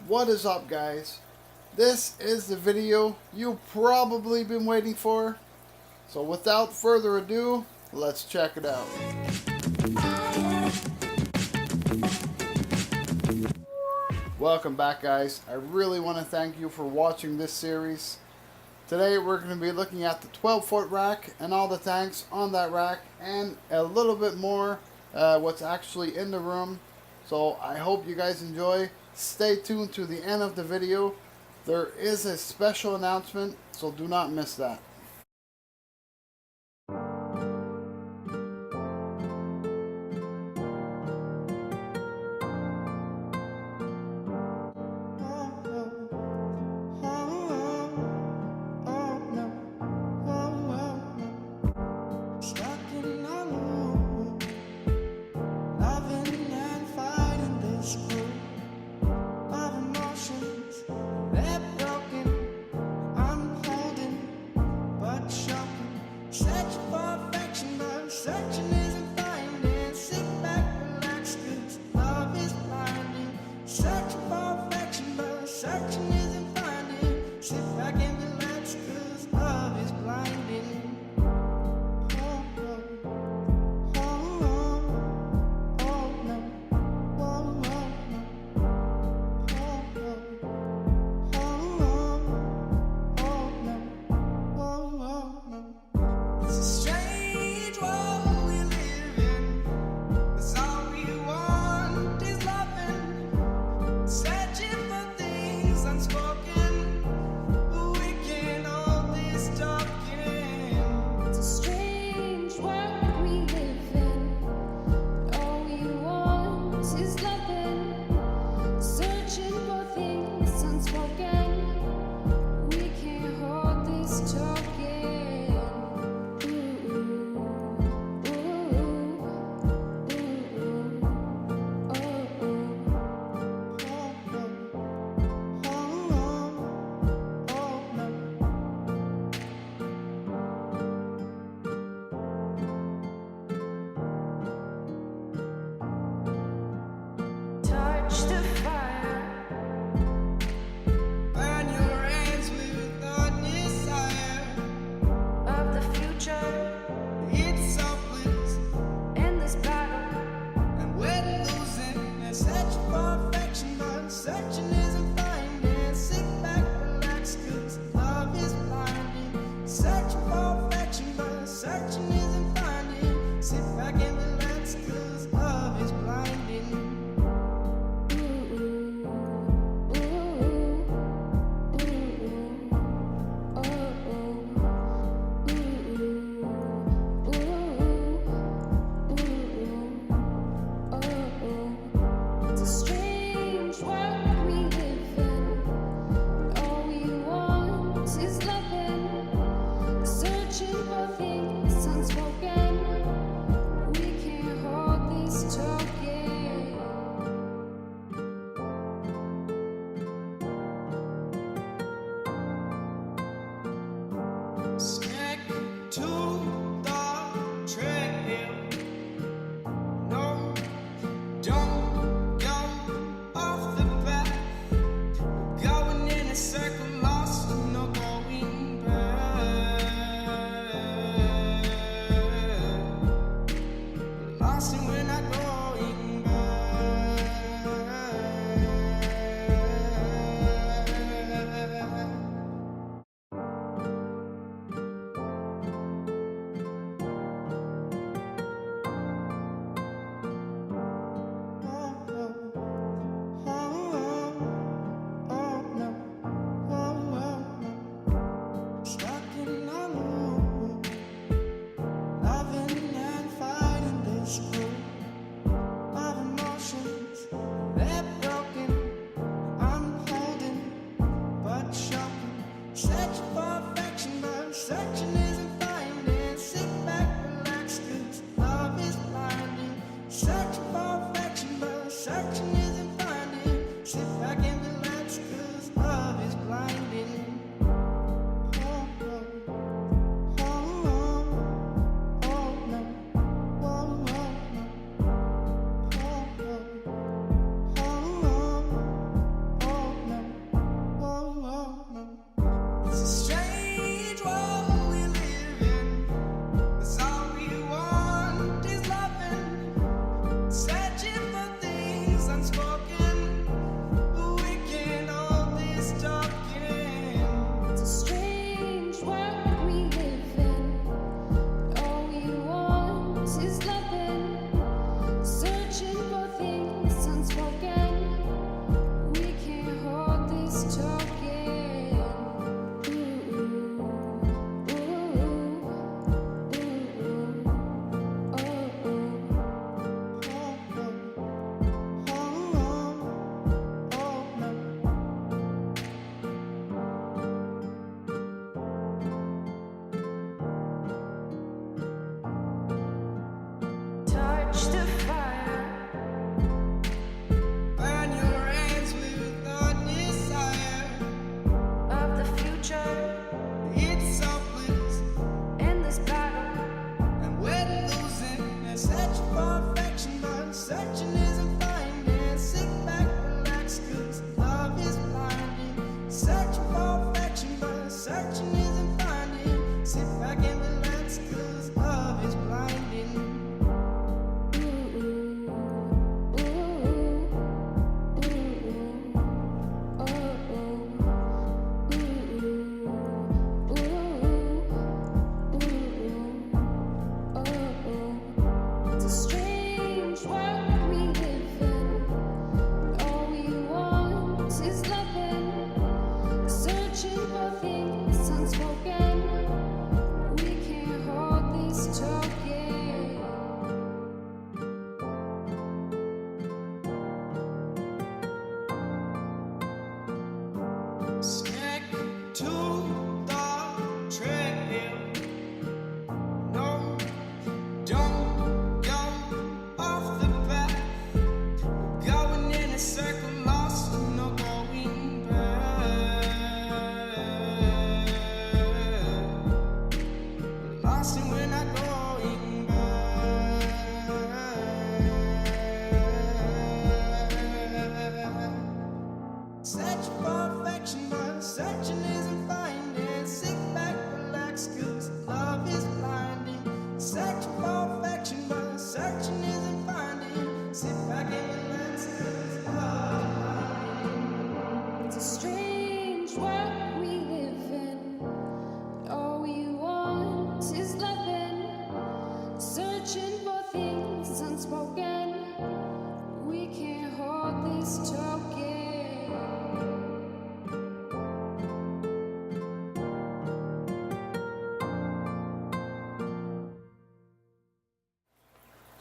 What is up, guys? This is the video you've probably been waiting for. So without further ado, let's check it out. Welcome back, guys. I really want to thank you for watching this series. Today we're going to be looking at the 12-foot rack and all the tanks on that rack, and a little bit more what's actually in the room. So I hope you guys enjoy. Stay tuned to the end of the video. There is a special announcement, so do not miss that.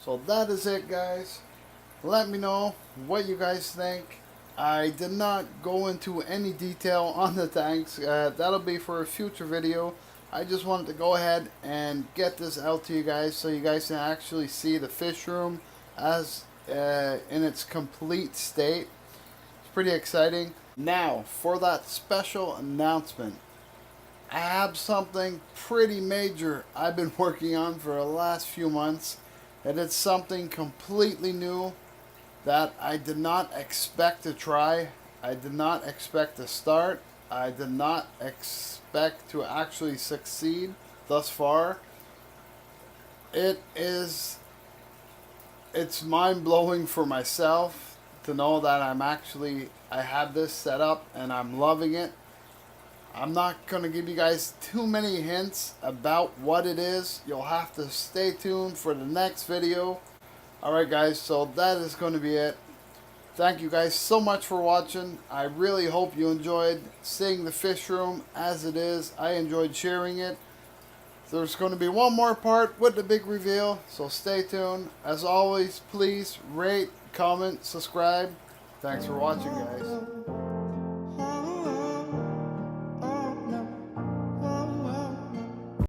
So that is it, guys. Let me know what you guys think. I did not go into any detail on the tanks. That'll be for a future video. I just wanted to go ahead and get this out to you guys so you guys can actually see the fish room as in its complete state. It's pretty exciting. Now for that special announcement. I have something pretty major I've been working on for the last few months, and it's something completely new that I did not expect to try. I did not expect to start. I did not expect to actually succeed thus far. It's mind-blowing for myself to know that I have this set up and I'm loving it. I'm not going to give you guys too many hints about what it is. You'll have to stay tuned for the next video. Alright guys, so that is going to be it. Thank you guys so much for watching. I really hope you enjoyed seeing the fish room as it is. I enjoyed sharing it. There's going to be one more part with the big reveal, so stay tuned. As always, please rate, comment, subscribe. Thanks for watching, guys.